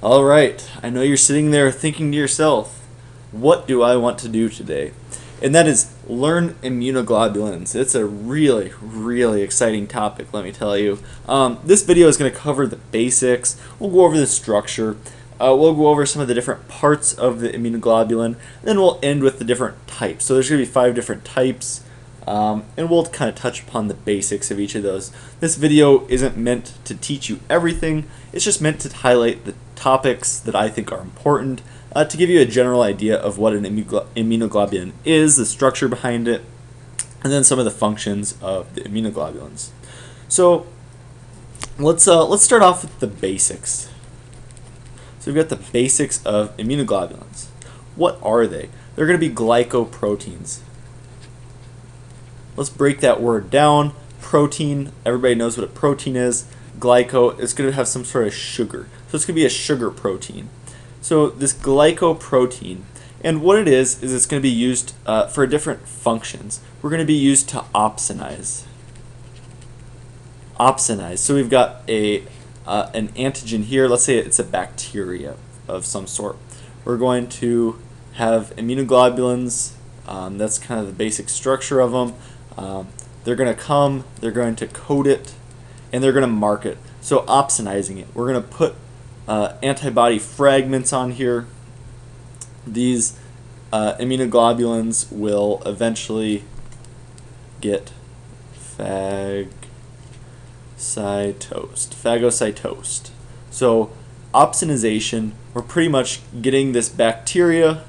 All right, I know you're sitting there thinking to yourself, what do I want to do today? And that is learn immunoglobulins. It's a really, really exciting topic, let me tell you. This video is going to cover the basics. We'll go over the structure. We'll go over some of the different parts of the immunoglobulin. Then we'll end with the different types. So there's going to be 5 different types. And we'll kind of touch upon the basics of each of those. This video isn't meant to teach you everything. It's just meant to highlight the topics that I think are important, to give you a general idea of what an immunoglobulin is, the structure behind it, and then some of the functions of the immunoglobulins. So let's start off with the basics. So we've got the basics of immunoglobulins. What are they? They're going to be glycoproteins. Let's break that word down. Protein, everybody knows what a protein is. Glyco, it's going to have some sort of sugar. So it's going to be a sugar protein. So this glycoprotein, and what it is it's going to be used for different functions. We're going to be used to opsonize. So we've got an antigen here. Let's say it's a bacteria of some sort. We're going to have immunoglobulins. That's kind of the basic structure of them. They're going to come, they're going to code it, and they're going to mark it. So opsonizing it. We're going to put antibody fragments on here. These immunoglobulins will eventually get phagocytosed. So opsonization, we're pretty much getting this bacteria,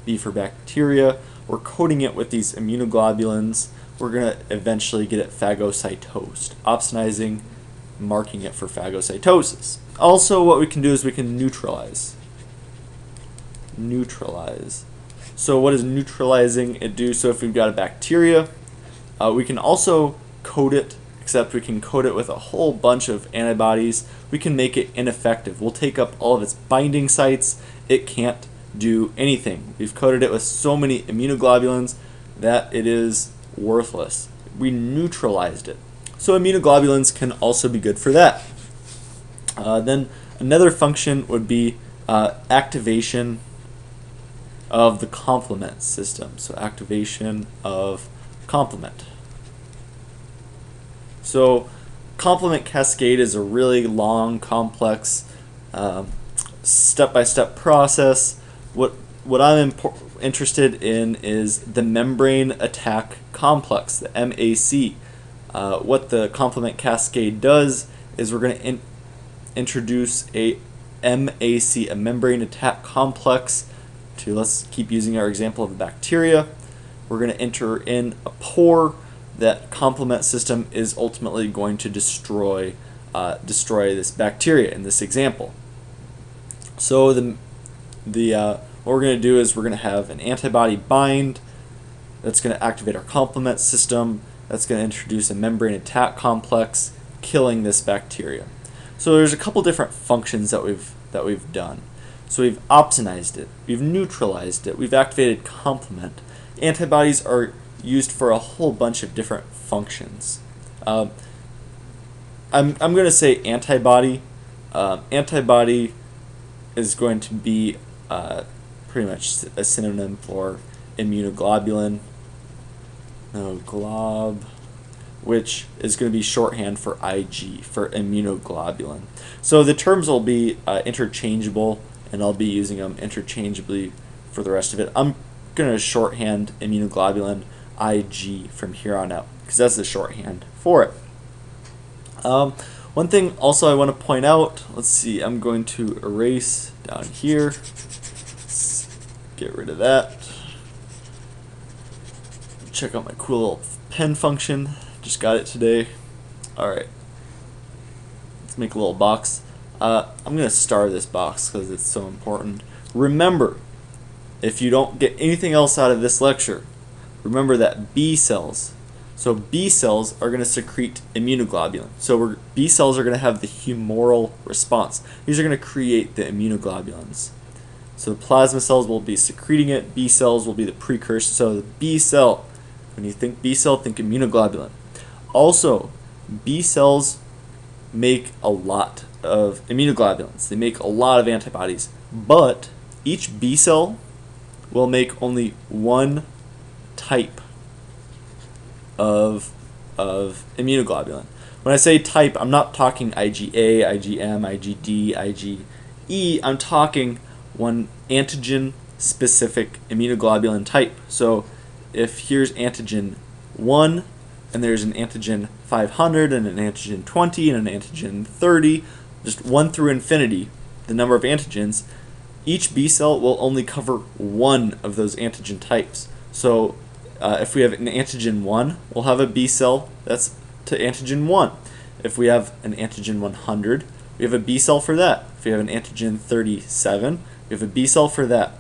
B for bacteria, we're coating it with these immunoglobulins. We're going to eventually get it phagocytosed. Opsonizing, marking it for phagocytosis. Also, what we can do is we can neutralize. So what does neutralizing it do? So if we've got a bacteria, we can also coat it, except we can coat it with a whole bunch of antibodies. We can make it ineffective. We'll take up all of its binding sites. It can't do anything. We've coated it with so many immunoglobulins that it is worthless. We neutralized it. So immunoglobulins can also be good for that. Then another function would be activation of the complement system. So activation of complement. So complement cascade is a really long, complex, step-by-step process. What I'm interested in is the membrane attack complex, the MAC. What the complement cascade does is we're going to introduce a MAC, a membrane attack complex, to, let's keep using our example of a bacteria. We're going to enter in a pore. That complement system is ultimately going to destroy this bacteria in this example. So what we're going to do is we're going to have an antibody bind that's going to activate our complement system. That's going to introduce a membrane attack complex, killing this bacteria. So there's a couple different functions that we've done. So we've opsonized it, we've neutralized it, we've activated complement. Antibodies are used for a whole bunch of different functions. I'm going to say antibody. Antibody is going to be pretty much a synonym for immunoglobulin. Which is going to be shorthand for IG, for immunoglobulin. So the terms will be interchangeable, and I'll be using them interchangeably for the rest of it. I'm going to shorthand immunoglobulin IG from here on out, because that's the shorthand for it. One thing also I want to point out, let's see, I'm going to erase down here. Let's get rid of that. Check out my cool little pen function. Just got it today. Alright. Let's make a little box. I'm going to star this box because it's so important. Remember, if you don't get anything else out of this lecture, remember that B cells. So B cells are going to secrete immunoglobulin. So B cells are going to have the humoral response. These are going to create the immunoglobulins. So the plasma cells will be secreting it. B cells will be the precursor. So the B cell, when you think B cell, think immunoglobulin. Also, B cells make a lot of immunoglobulins. They make a lot of antibodies, but each B cell will make only one type of immunoglobulin. When I say type, I'm not talking IgA, IgM, IgD, IgE. I'm talking one antigen-specific immunoglobulin type. So if here's antigen 1, and there's an antigen 500, and an antigen 20, and an antigen 30, just 1 through infinity, the number of antigens, each B cell will only cover one of those antigen types. So if we have an antigen 1, we'll have a B cell that's to antigen 1. If we have an antigen 100, we have a B cell for that. If we have an antigen 37, we have a B cell for that.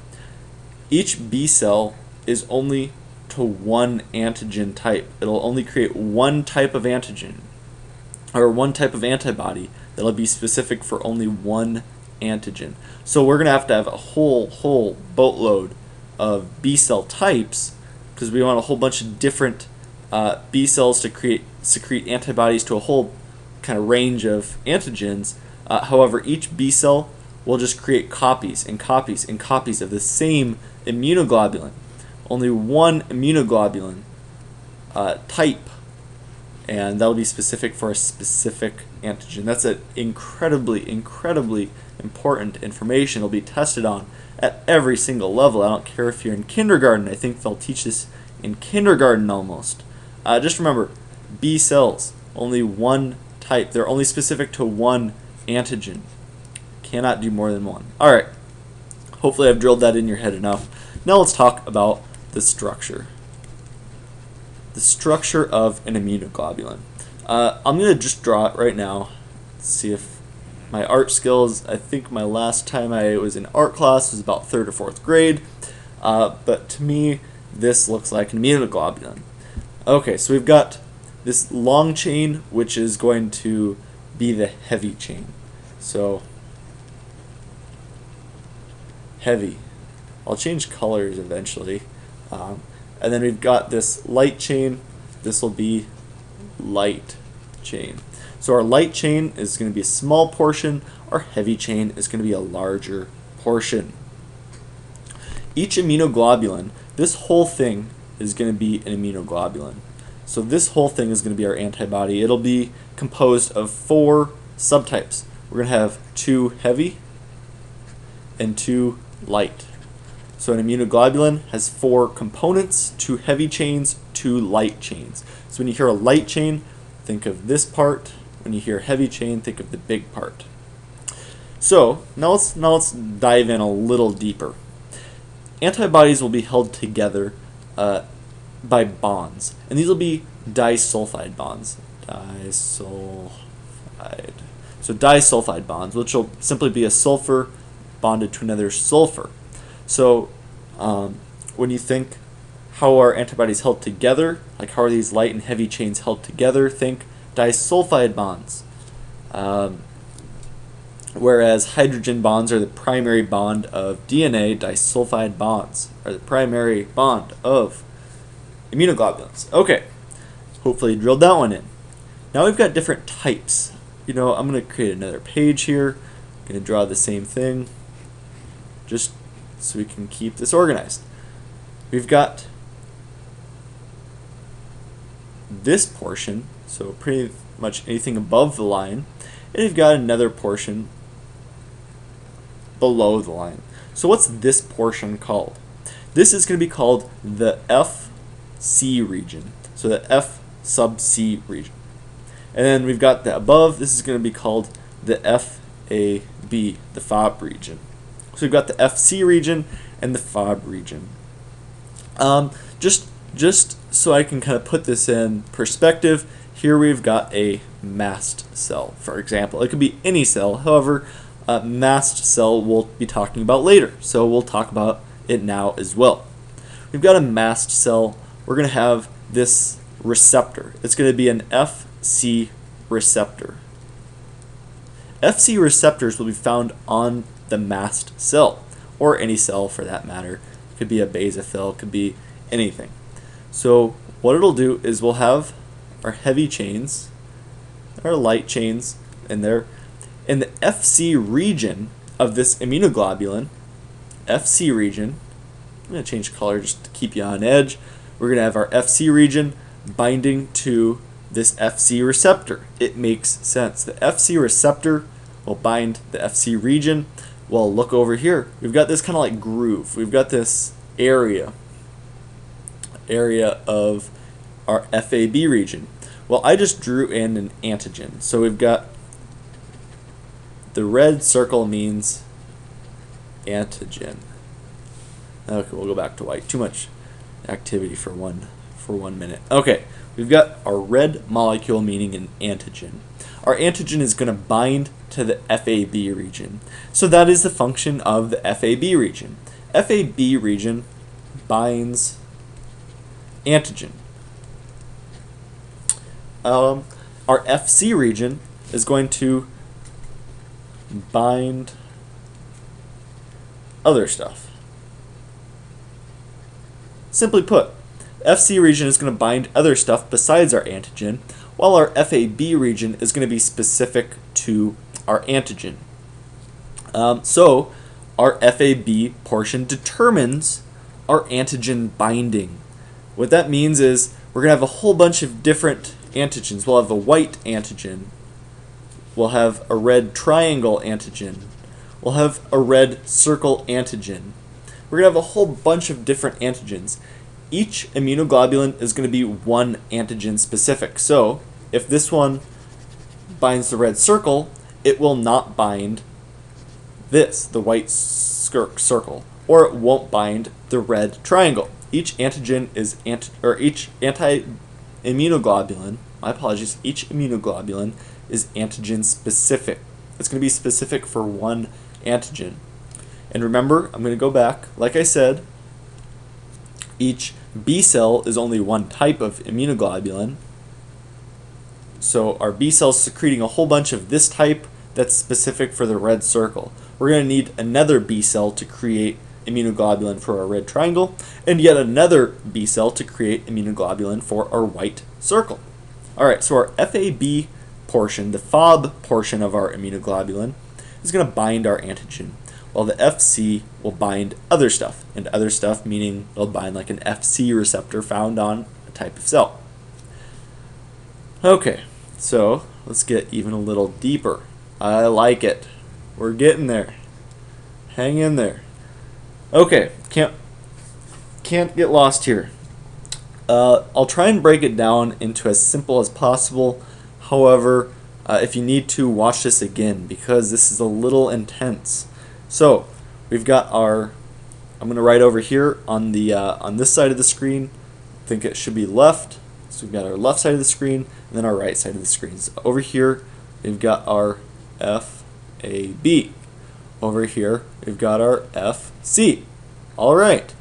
Each B cell is only to one antigen type. It'll only create one type of antigen, or one type of antibody that'll be specific for only one antigen. So we're going to have a whole boatload of B cell types, because we want a whole bunch of different B cells to secrete antibodies to a whole kind of range of antigens. However, each B cell will just create copies and copies and copies of the same immunoglobulin. Only one immunoglobulin type, and that will be specific for a specific antigen. That's an incredibly important information. It'll be tested on at every single level. I don't care if you're in kindergarten. I think they'll teach this in kindergarten almost. Just remember, B cells, only one type. They're only specific to one antigen. Cannot do more than one. Alright, hopefully I've drilled that in your head enough. Now let's talk about the structure. The structure of an immunoglobulin. I'm going to just draw it right now. Let's see if my art skills, I think my last time I was in art class was about 3rd or 4th grade. But to me, this looks like an immunoglobulin. Okay, so we've got this long chain, which is going to be the heavy chain. So, heavy. I'll change colors eventually. And then we've got this light chain. This will be light chain. So our light chain is going to be a small portion. Our heavy chain is going to be a larger portion. Each immunoglobulin, this whole thing is going to be an immunoglobulin. So this whole thing is going to be our antibody. It'll be composed of 4 subtypes. We're going to have 2 heavy and 2 light. So an immunoglobulin has 4 components, 2 heavy chains, 2 light chains. So when you hear a light chain, think of this part. When you hear heavy chain, think of the big part. So now let's dive in a little deeper. Antibodies will be held together by bonds, and these will be disulfide bonds. So disulfide bonds, which will simply be a sulfur bonded to another sulfur. So when you think how are antibodies held together, like how are these light and heavy chains held together, think disulfide bonds. Whereas hydrogen bonds are the primary bond of DNA, disulfide bonds are the primary bond of immunoglobulins. Okay, hopefully you drilled that one in. Now we've got different types. I'm going to create another page here. I'm going to draw the same thing just so we can keep this organized. We've got this portion, so pretty much anything above the line, and we've got another portion below the line. So what's this portion called? This is going to be called the FC region. So the F sub C region. And then we've got the above, this is going to be called the FAB, the FAB region. So we've got the FC region and the FAB region. Just so I can kind of put this in perspective, here we've got a mast cell, for example. It could be any cell, however, mast cell we'll be talking about later, so we'll talk about it now as well. We've got a mast cell. We're going to have this receptor. It's going to be an FC receptor. FC receptors will be found on the mast cell, or any cell for that matter. It could be a basophil, it could be anything. So what it'll do is we'll have our heavy chains, our light chains in there, In the Fc region of this immunoglobulin, Fc region, I'm going to change color just to keep you on edge. We're going to have our Fc region binding to this Fc receptor. It makes sense. The Fc receptor will bind the Fc region. Well, look over here. We've got this kind of like groove. We've got this area of our FAB region. Well, I just drew in an antigen. So we've got the red circle means antigen. Okay, we'll go back to white. Too much activity for one minute. Okay, we've got our red molecule meaning an antigen. Our antigen is going to bind to the FAB region. So that is the function of the FAB region. FAB region binds antigen. Our Fc region is going to bind other stuff. Simply put, Fc region is going to bind other stuff besides our antigen, while our FAB region is going to be specific to our antigen. So our FAB portion determines our antigen binding. What that means is we're going to have a whole bunch of different antigens. We'll have a white antigen. We'll have a red triangle antigen. We'll have a red circle antigen. We're going to have a whole bunch of different antigens. Each immunoglobulin is going to be one antigen specific. So if this one binds the red circle, it will not bind this, the white circle, or it won't bind the red triangle. Each antigen is each anti-immunoglobulin, my apologies, each immunoglobulin is antigen specific. It's going to be specific for one antigen. And remember, I'm going to go back, like I said, each B cell is only one type of immunoglobulin. So our B cell is secreting a whole bunch of this type that's specific for the red circle. We're going to need another B cell to create immunoglobulin for our red triangle, and yet another B cell to create immunoglobulin for our white circle. Alright, so our FAB portion, the FAB portion of our immunoglobulin, is going to bind our antigen, while the FC will bind other stuff, and other stuff meaning it'll bind like an Fc receptor found on a type of cell. Okay, so let's get even a little deeper. I like it. We're getting there. Hang in there. Okay, can't get lost here. I'll try and break it down into as simple as possible. However, if you need to, watch this again because this is a little intense. So we've got our, I'm going to write over here on the on this side of the screen. I think it should be left. So we've got our left side of the screen and then our right side of the screen. So over here we've got our FAB. Over here we've got our FC. Alright,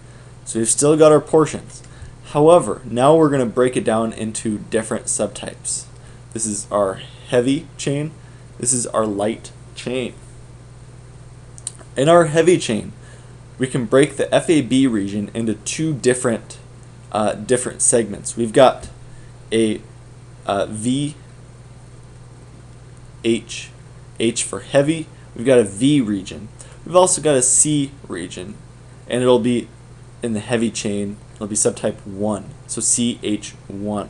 so we've still got our portions. However, now we're going to break it down into different subtypes. This is our heavy chain. This is our light chain. In our heavy chain, we can break the FAB region into two different segments. We've got a V, H for heavy. We've got a V region. We've also got a C region, and it'll be in the heavy chain. It'll be subtype 1, so CH1.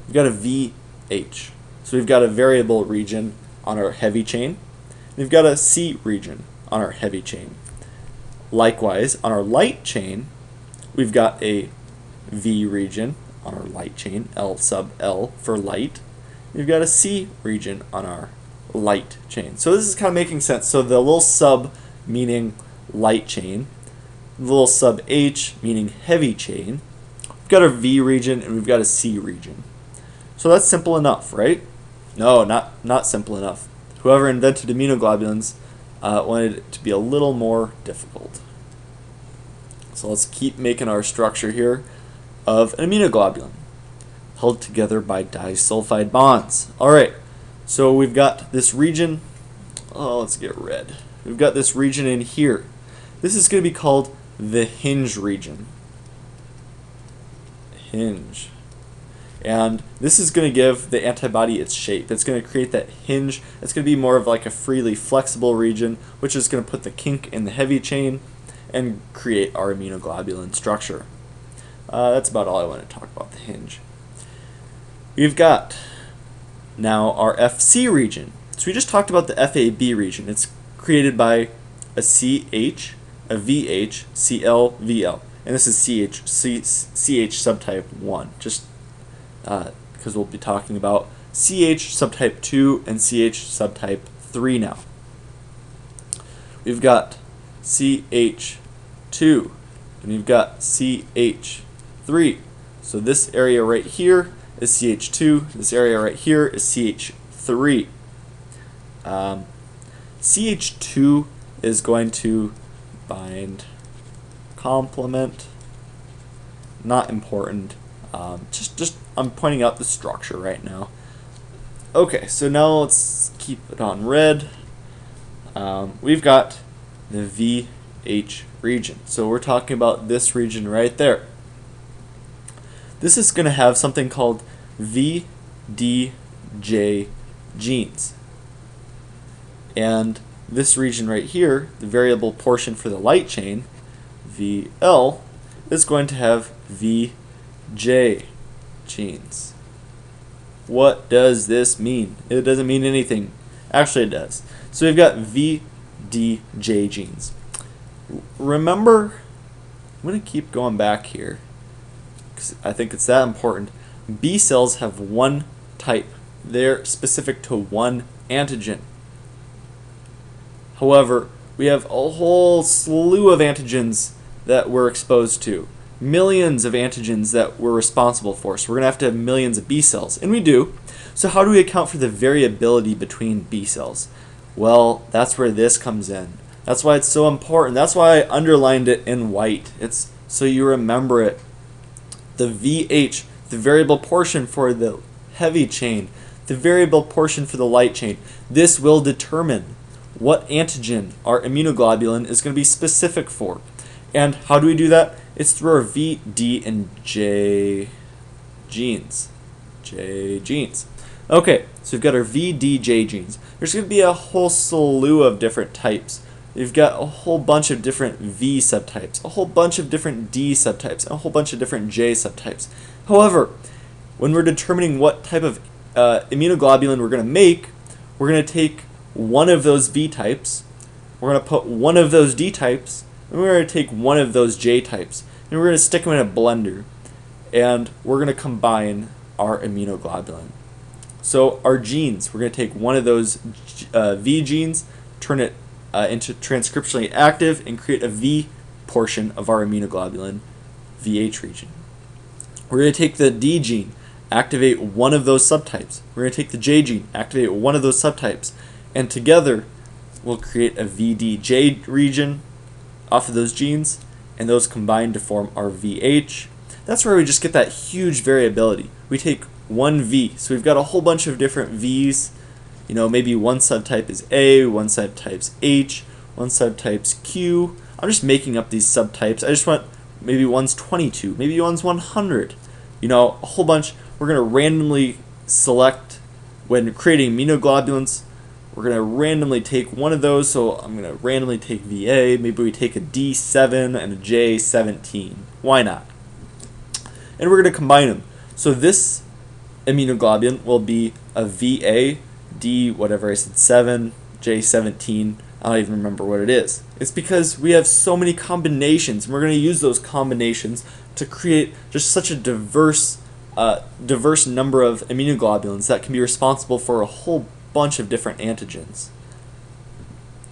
We've got a VH, so we've got a variable region on our heavy chain. We've got a C region on our heavy chain. Likewise, on our light chain, we've got a V region on our light chain, L sub L for light. We've got a C region on our light chain. So this is kind of making sense. So the little sub meaning light chain, the little sub H meaning heavy chain. We've got our V region and we've got a C region. So that's simple enough, right? No, not simple enough. Whoever invented immunoglobulins wanted it to be a little more difficult. So let's keep making our structure here of an immunoglobulin held together by disulfide bonds. Alright, so we've got this region. Oh, let's get red. We've got this region in here. This is going to be called the hinge region. Hinge. And this is going to give the antibody its shape. It's going to create that hinge. It's going to be more of like a freely flexible region, which is going to put the kink in the heavy chain and create our immunoglobulin structure. That's about all I want to talk about the hinge. We've got now our FC region. So we just talked about the FAB region. It's created by a CH, a VH, CL, VL. And this is CH subtype 1, just because we'll be talking about CH subtype 2 and CH subtype 3 now. We've got CH2 and we've got CH3. So this area right here is CH2, this area right here is CH3. CH2 is going to bind complement, not important, just I'm pointing out the structure right now. Okay, so now let's keep it on red. We've got the VH region, so we're talking about this region right there. This is going to have something called VDJ genes, and this region right here, the variable portion for the light chain, VL, is going to have VJ genes. What does this mean? It doesn't mean anything. Actually, it does. So we've got VDJ genes. Remember, I'm going to keep going back here because I think it's that important. B cells have one type. They're specific to one antigen. However, we have a whole slew of antigens that we're exposed to. Millions of antigens that we're responsible for. So we're going to have millions of B cells. And we do. So how do we account for the variability between B cells? Well, that's where this comes in. That's why it's so important. That's why I underlined it in white. It's so you remember it. The VH, the variable portion for the heavy chain, the variable portion for the light chain. This will determine what antigen our immunoglobulin is going to be specific for. And how do we do that? It's through our V, D, and J genes. J genes. Okay, so we've got our V, D, J genes. There's going to be a whole slew of different types. We've got a whole bunch of different V subtypes, a whole bunch of different D subtypes, and a whole bunch of different J subtypes. However, when we're determining what type of immunoglobulin we're going to make, we're going to take one of those V types, we're going to put one of those D types, and we're going to take one of those J types, and we're going to stick them in a blender, and we're going to combine our immunoglobulin. So our genes, we're going to take one of those V genes, turn it into transcriptionally active, and create a V portion of our immunoglobulin, VH region. We're going to take the D gene, activate one of those subtypes. We're going to take the J gene, activate one of those subtypes, and together we'll create a VDJ region off of those genes, and those combine to form our VH. That's where we just get that huge variability. We take one V, so we've got a whole bunch of different Vs. You know, maybe one subtype is A, one subtype's H, one subtype's Q. I'm just making up these subtypes. I just want, maybe one's 22, maybe one's 100. You know, a whole bunch. We're going to randomly select, when creating immunoglobulins, we're going to randomly take one of those. So I'm going to randomly take VA. Maybe we take a D7 and a J17. Why not? And we're going to combine them. So this immunoglobulin will be a VA, D, whatever I said, 7, J17. I don't even remember what it is. It's because we have so many combinations, and we're going to use those combinations to create just such a diverse number of immunoglobulins that can be responsible for a whole bunch of different antigens.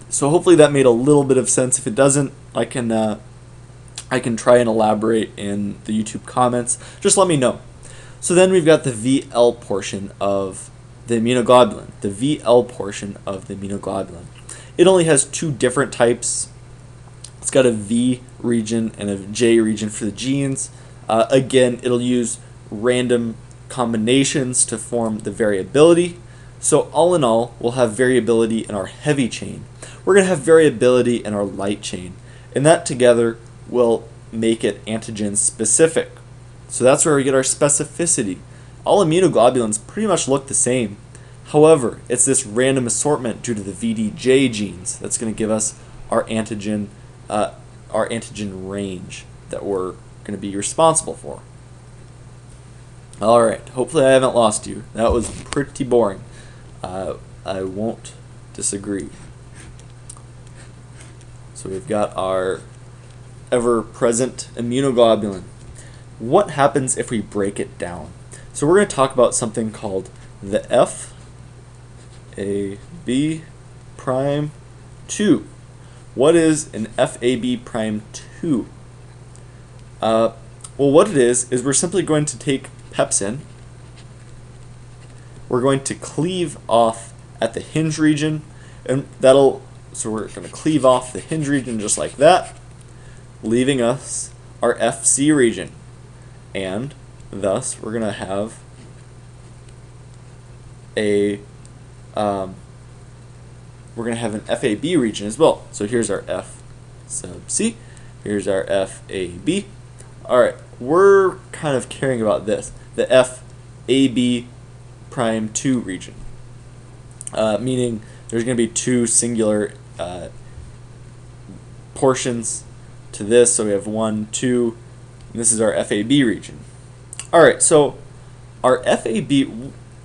So hopefully that made a little bit of sense. If it doesn't, I can try and elaborate in the YouTube comments. Just let me know. So then we've got the VL portion of the immunoglobulin. The VL portion of the immunoglobulin. It only has two different types. It's got a V region and a J region for the genes. Again, it'll use random combinations to form the variability. So all in all, we'll have variability in our heavy chain. We're going to have variability in our light chain. And that together will make it antigen specific. So that's where we get our specificity. all immunoglobulins pretty much look the same. However, it's this random assortment due to the VDJ genes that's going to give us our antigen range that we're going to be responsible for. Alright, hopefully I haven't lost you. That was pretty boring. I won't disagree. So we've got our ever-present immunoglobulin. What happens if we break it down? So we're going to talk about something called the FAB prime 2. What is an FAB prime 2? Well, what it is we're simply going to take pepsin. We're going to cleave off at the hinge region, and so we're going to cleave off the hinge region just like that, leaving us our FC region, and thus we're going to have an FAB region as well. So here's our F sub C, here's our FAB. Alright, we're kind of caring about this, the FAB prime 2 region, meaning there's going to be two singular portions to this, so we have 1, 2, and this is our FAB region. Alright, so our FAB,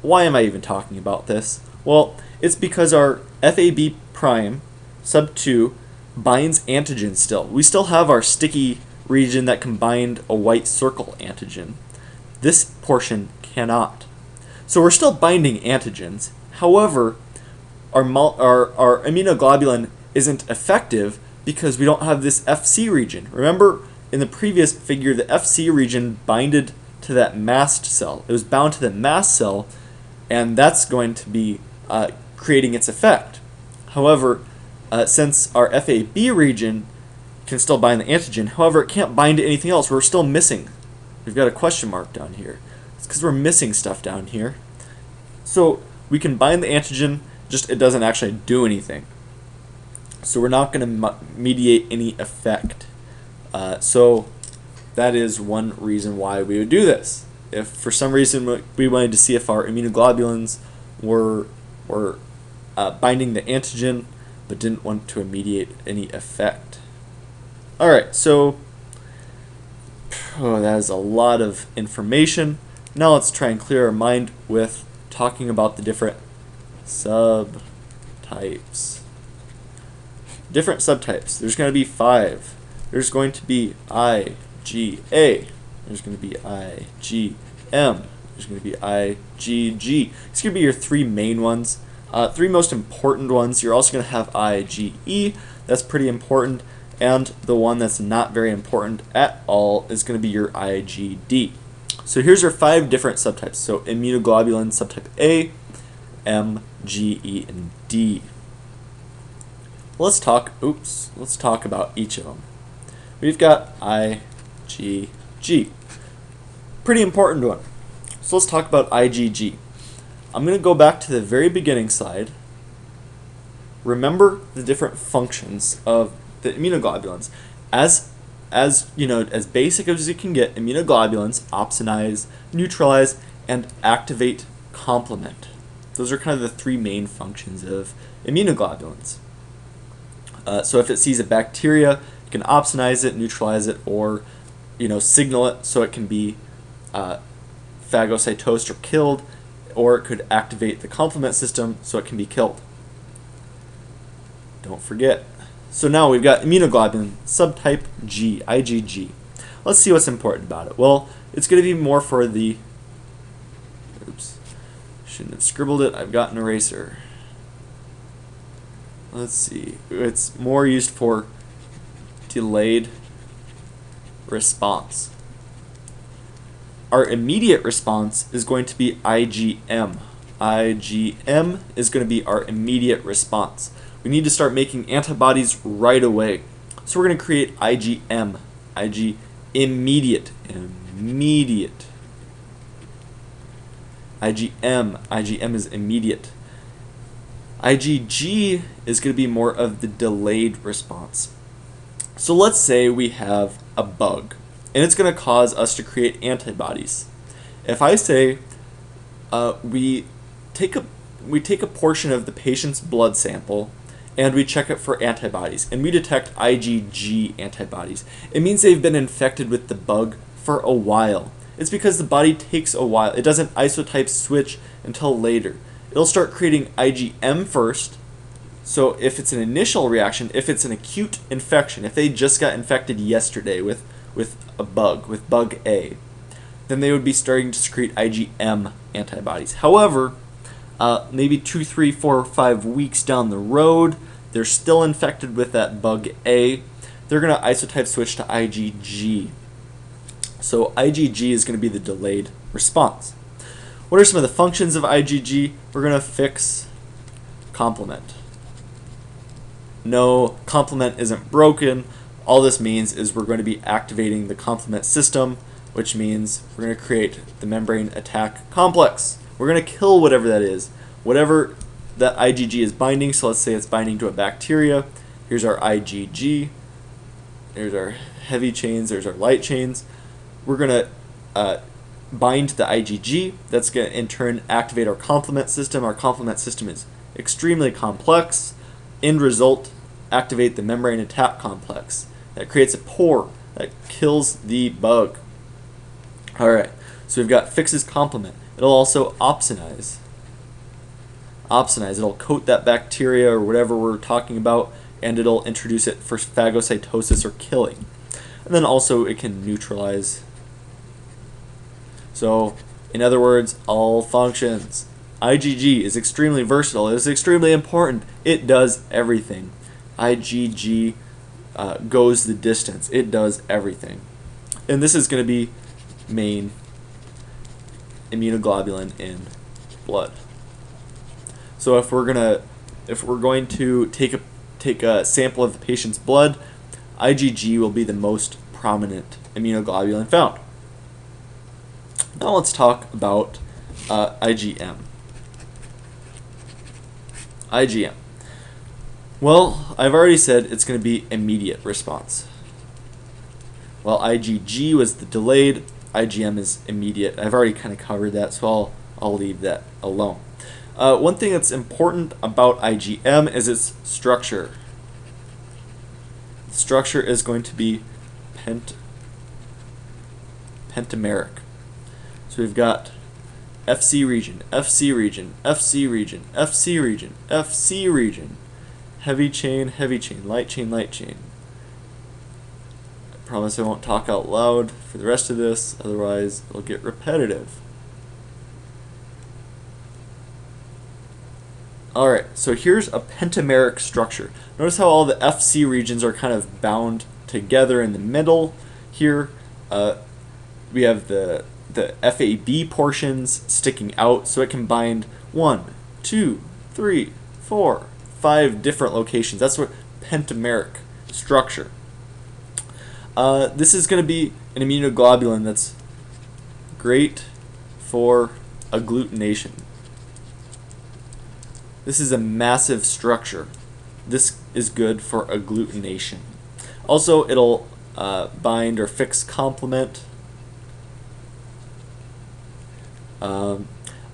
why am I even talking about this? Well, it's because our FAB prime sub 2 binds antigen still. We still have our sticky region that can bind a white circle antigen. This portion cannot. So we're still binding antigens. However, our immunoglobulin isn't effective because we don't have this FC region. Remember, in the previous figure, the FC region binded to that mast cell. It was bound to the mast cell, and that's going to be creating its effect. However, since our FAB region can still bind the antigen, however, it can't bind to anything else. We're still missing. We've got a question mark down here. It's because we're missing stuff down here. So we can bind the antigen, just it doesn't actually do anything. So we're not going to mediate any effect. So that is one reason why we would do this. If for some reason we wanted to see if our immunoglobulins were binding the antigen but didn't want to mediate any effect. Alright, so that is a lot of information. Now let's try and clear our mind with talking about the different subtypes. Different subtypes. There's going to be 5. There's going to be IgA. There's going to be IgM. There's going to be IgG. It's going to be your 3 main ones. 3 most important ones. You're also going to have IgE. That's pretty important. And the one that's not very important at all is going to be your IgD. So here's our 5 different subtypes. So immunoglobulin subtype A, M, G, E, and D. Let's talk about each of them. We've got IgG. Pretty important one. So let's talk about IgG. I'm going to go back to the very beginning slide. Remember the different functions of the immunoglobulins. As you know, as basic as you can get, immunoglobulins opsonize, neutralize, and activate complement. Those are kind of the 3 main functions of immunoglobulins. So if it sees a bacteria, it can opsonize it, neutralize it, or signal it so it can be phagocytosed or killed, or it could activate the complement system so it can be killed. Don't forget. So now we've got immunoglobulin subtype G, IgG. Let's see what's important about it. Well, it's going to be more for the... Oops. Shouldn't have scribbled it. I've got an eraser. Let's see. It's more used for delayed response. Our immediate response is going to be IgM. IgM is going to be our immediate response. We need to start making antibodies right away. So we're going to create IgM. Immediate. IgM is immediate. IgG is going to be more of the delayed response. So let's say we have a bug, and it's going to cause us to create antibodies. If I say we take a portion of the patient's blood sample and we check it for antibodies, and we detect IgG antibodies. It means they've been infected with the bug for a while. It's because the body takes a while. It doesn't isotype switch until later. It'll start creating IgM first. So if it's an initial reaction, if it's an acute infection, if they just got infected yesterday with a bug, with bug A, then they would be starting to secrete IgM antibodies. However, maybe 2, 3, 4, 5 weeks down the road, they're still infected with that bug A. They're going to isotype switch to IgG. So IgG is going to be the delayed response. What are some of the functions of IgG? We're going to fix complement. No, complement isn't broken. All this means is we're going to be activating the complement system, which means we're going to create the membrane attack complex. We're going to kill whatever that is. Whatever that IgG is binding, so let's say it's binding to a bacteria. Here's our IgG. There's our heavy chains. There's our light chains. We're going to bind to the IgG. That's going to in turn activate our complement system. Our complement system is extremely complex. End result, activate the membrane attack complex. That creates a pore that kills the bug. Alright, so we've got fixes complement. It'll also opsonize. It'll coat that bacteria or whatever we're talking about, and it'll introduce it for phagocytosis or killing. And then also it can neutralize. So, in other words, all functions. IgG is extremely versatile. It is extremely important. It does everything. IgG goes the distance. It does everything. And this is going to be main immunoglobulin in blood. So if we're going to take a sample of the patient's blood, IgG will be the most prominent immunoglobulin found. Now let's talk about IgM. IgM. Well, I've already said it's going to be immediate response. Well, IgG was the delayed, IgM is immediate. I've already kind of covered that, so I'll leave that alone. One thing that's important about IgM is its structure. The structure is going to be pentameric. So we've got FC region, FC region, FC region, FC region, FC region, heavy chain, light chain, light chain. I promise I won't talk out loud for the rest of this, otherwise it'll get repetitive. Alright, so here's a pentameric structure. Notice how all the FC regions are kind of bound together in the middle. Here we have the FAB portions sticking out, so it can bind 1, 2, 3, 4, 5 different locations. That's what pentameric structure. This is going to be an immunoglobulin that's great for agglutination. This is a massive structure. This is good for agglutination. Also, it'll bind or fix complement.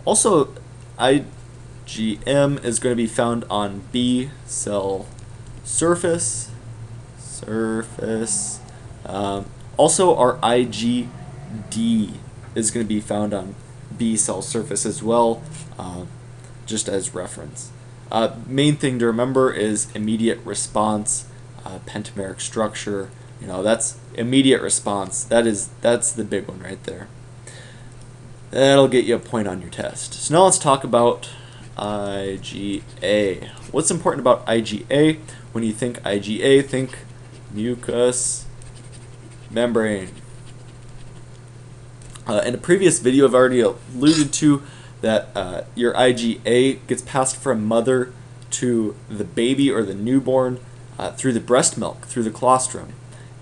Also, IgM is going to be found on B cell surface. Also, our IgD is going to be found on B cell surface as well, just as reference. Main thing to remember is immediate response, pentameric structure. You know, that's immediate response. That's the big one right there. That'll get you a point on your test. So now let's talk about IgA. What's important about IgA? When you think IgA, think mucous membrane. In a previous video, I've already alluded to that your IgA gets passed from mother to the baby or the newborn through the breast milk, through the colostrum.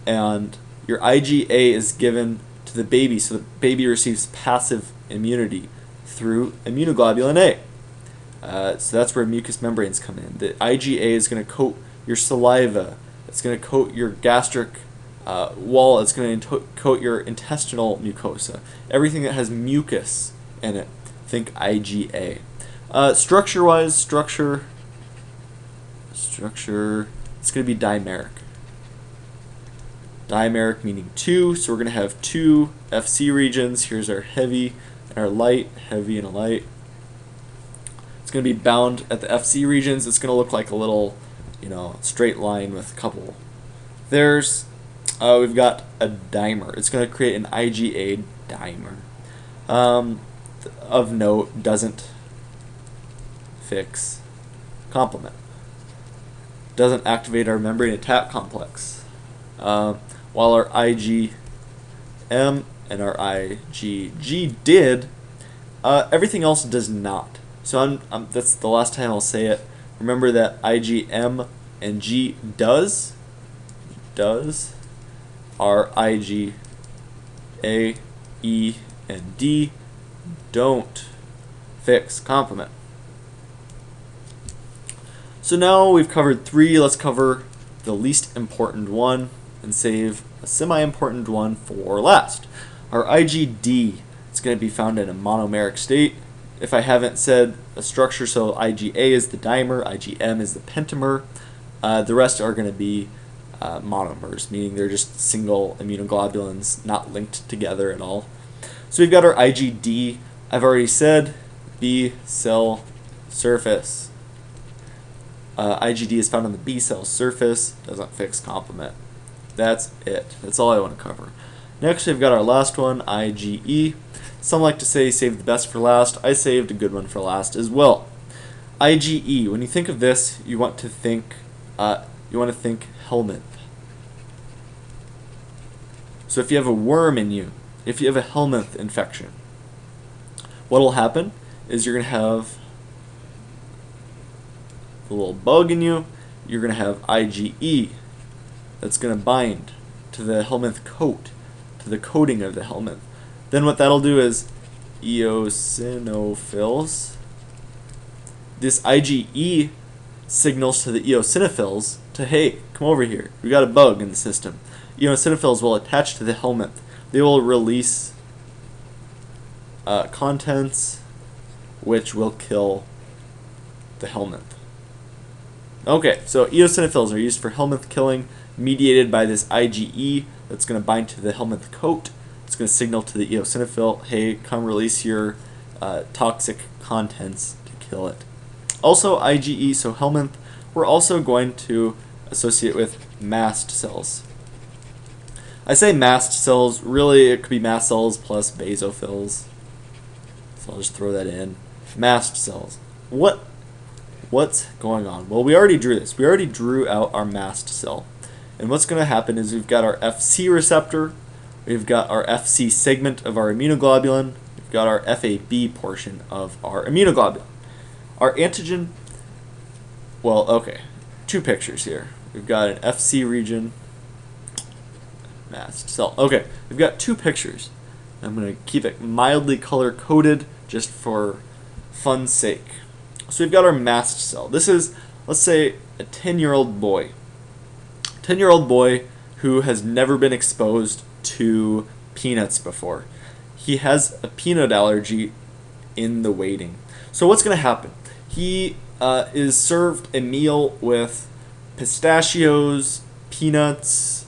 And your IgA is given to the baby, so the baby receives passive immunity through immunoglobulin A. So that's where mucous membranes come in. The IgA is going to coat your saliva. It's going to coat your gastric wall. It's going to coat your intestinal mucosa. Everything that has mucus in it think IgA. Structure-wise, structure, it's going to be dimeric. Dimeric meaning 2, so we're going to have 2 Fc regions. Here's our heavy and our light, heavy and a light. It's going to be bound at the Fc regions. It's going to look like a little, straight line with a couple. We've got a dimer. It's going to create an IgA dimer. Of note, doesn't fix complement. Doesn't activate our membrane attack complex. While our IgM and our IgG did, everything else does not. So that's the last time I'll say it. Remember that IgM and G does. Our IgA, E, and D don't fix complement. So now we've covered 3. Let's cover the least important one and save a semi-important one for last. Our IgD, it's going to be found in a monomeric state. If I haven't said a structure, so IgA is the dimer, IgM is the pentamer. The rest are going to be monomers, meaning they're just single immunoglobulins, not linked together at all. So we've got our IgD. I've already said B cell surface. IgD is found on the B cell surface, doesn't fix complement. That's it. That's all I want to cover. Next, we've got our last one, IgE. Some like to say save the best for last. I saved a good one for last as well. IgE. When you think of this, you want to think helminth. So if you have a worm in you, if you have a helminth infection, what will happen is you're going to have a little bug in you. You're going to have IgE that's going to bind to the helminth coat, to the coating of the helminth. Then what that'll do is eosinophils. This IgE signals to the eosinophils to, hey, come over here. We got a bug in the system. Eosinophils will attach to the helminth. They will release contents which will kill the helminth. Okay, so eosinophils are used for helminth killing, mediated by this IgE that's going to bind to the helminth coat. It's going to signal to the eosinophil, hey, come release your toxic contents to kill it. Also IgE, so helminth, we're also going to associate with mast cells. I say mast cells, really it could be mast cells plus basophils. So I'll just throw that in. Mast cells. What's going on? Well, we already drew this. We already drew out our mast cell. And what's going to happen is we've got our Fc receptor, we've got our Fc segment of our immunoglobulin, we've got our FAB portion of our immunoglobulin. Our antigen, well, okay, 2 pictures here. We've got an Fc region, mast cell. Okay, we've got 2 pictures. I'm going to keep it mildly color-coded just for fun's sake. So we've got our mast cell. This is, let's say, a 10-year-old boy. 10-year-old boy who has never been exposed to peanuts before. He has a peanut allergy in the waiting. So what's going to happen? He is served a meal with pistachios, peanuts,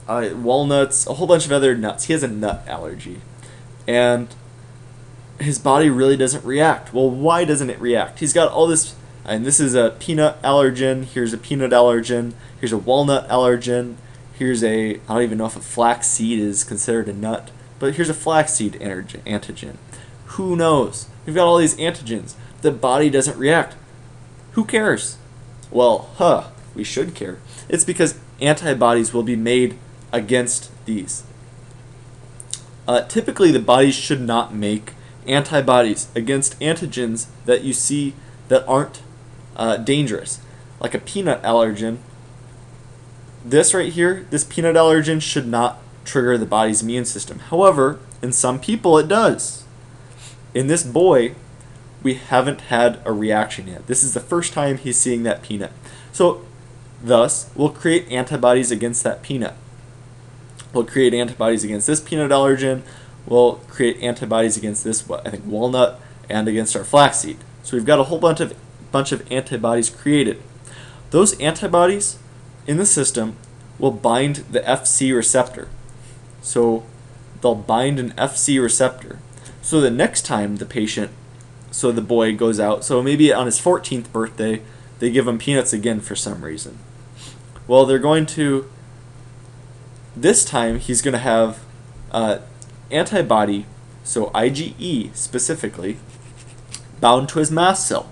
walnuts, a whole bunch of other nuts. He has a nut allergy. And his body really doesn't react. Well, why doesn't it react? He's got all this, and this is a peanut allergen, here's a peanut allergen, here's a walnut allergen, here's a, I don't even know if a flaxseed is considered a nut, but here's a flaxseed antigen. Who knows? We've got all these antigens. The body doesn't react. Who cares? Well, we should care. It's because antibodies will be made against these. Typically, the body should not make antibodies against antigens that you see that aren't dangerous. Like a peanut allergen, this right here, this peanut allergen should not trigger the body's immune system. However, in some people it does. In this boy, we haven't had a reaction yet. This is the first time he's seeing that peanut. So, thus, we'll create antibodies against that peanut. We'll create antibodies against this peanut allergen. will create antibodies against this, I think, walnut and against our flaxseed. So we've got a whole bunch of antibodies created. Those antibodies in the system will bind the Fc receptor. So they'll bind an Fc receptor. So the next time the boy goes out, so maybe on his 14th birthday, they give him peanuts again for some reason. Well, this time he's going to have antibody, so IgE specifically, bound to his mast cell.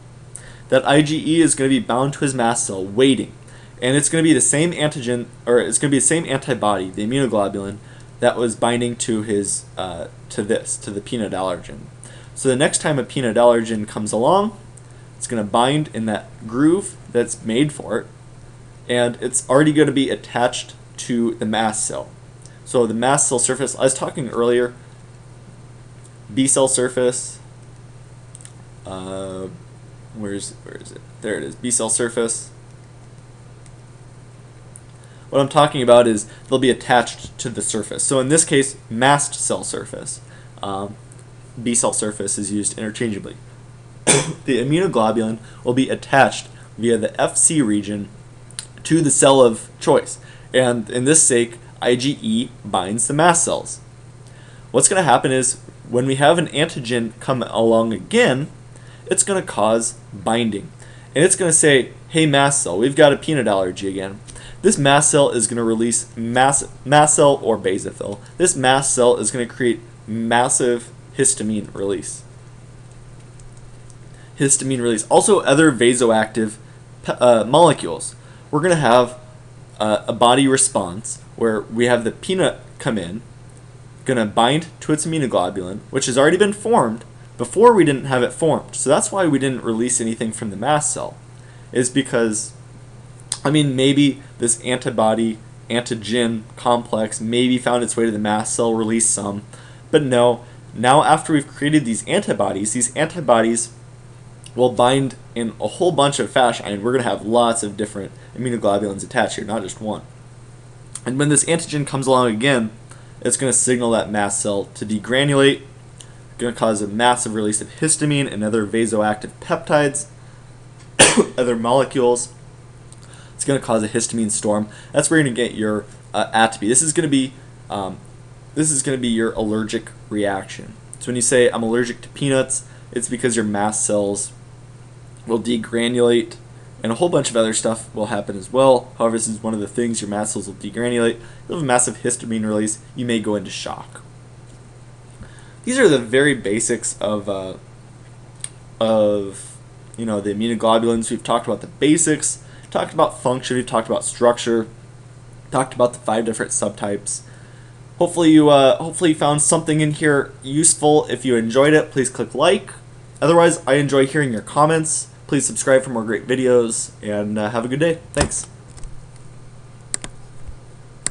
That IgE is going to be bound to his mast cell, waiting. And it's going to be the same antigen, or it's going to be the same antibody, the immunoglobulin, that was binding to his to the peanut allergen. So the next time a peanut allergen comes along, it's going to bind in that groove that's made for it, and it's already going to be attached to the mast cell. So the mast cell surface, I was talking earlier, B cell surface, where is it? There it is, B cell surface. What I'm talking about is they'll be attached to the surface. So in this case, mast cell surface. B cell surface is used interchangeably. The immunoglobulin will be attached via the Fc region to the cell of choice. And in this sake, IgE binds the mast cells. What's going to happen is when we have an antigen come along again, it's going to cause binding. And it's going to say, hey mast cell, we've got a peanut allergy again. This mast cell is going to release mast cell or basophil. This mast cell is going to create massive histamine release. Also other vasoactive molecules. We're going to have a body response where we have the peanut come in, going to bind to its immunoglobulin, which has already been formed. Before we didn't have it formed. So that's why we didn't release anything from the mast cell. Is because, maybe this antigen complex maybe found its way to the mast cell, released some. But no, now after we've created these antibodies will bind in a whole bunch of fashion. We're going to have lots of different immunoglobulins attached here, not just one. And when this antigen comes along again, it's going to signal that mast cell to degranulate, going to cause a massive release of histamine and other vasoactive peptides, other molecules. It's going to cause a histamine storm. That's where you're going to get your atopy. This is going to be your allergic reaction. So when you say I'm allergic to peanuts, it's because your mast cells will degranulate, and a whole bunch of other stuff will happen as well. However, this is one of the things: your mast cells will degranulate. You'll have a massive histamine release. You may go into shock. These are the very basics of the immunoglobulins. We've talked about the basics, talked about function, we've talked about structure, talked about the 5 different subtypes. Hopefully you found something in here useful. If you enjoyed it, please click like. Otherwise, I enjoy hearing your comments. Please subscribe for more great videos, and have a good day. Thanks.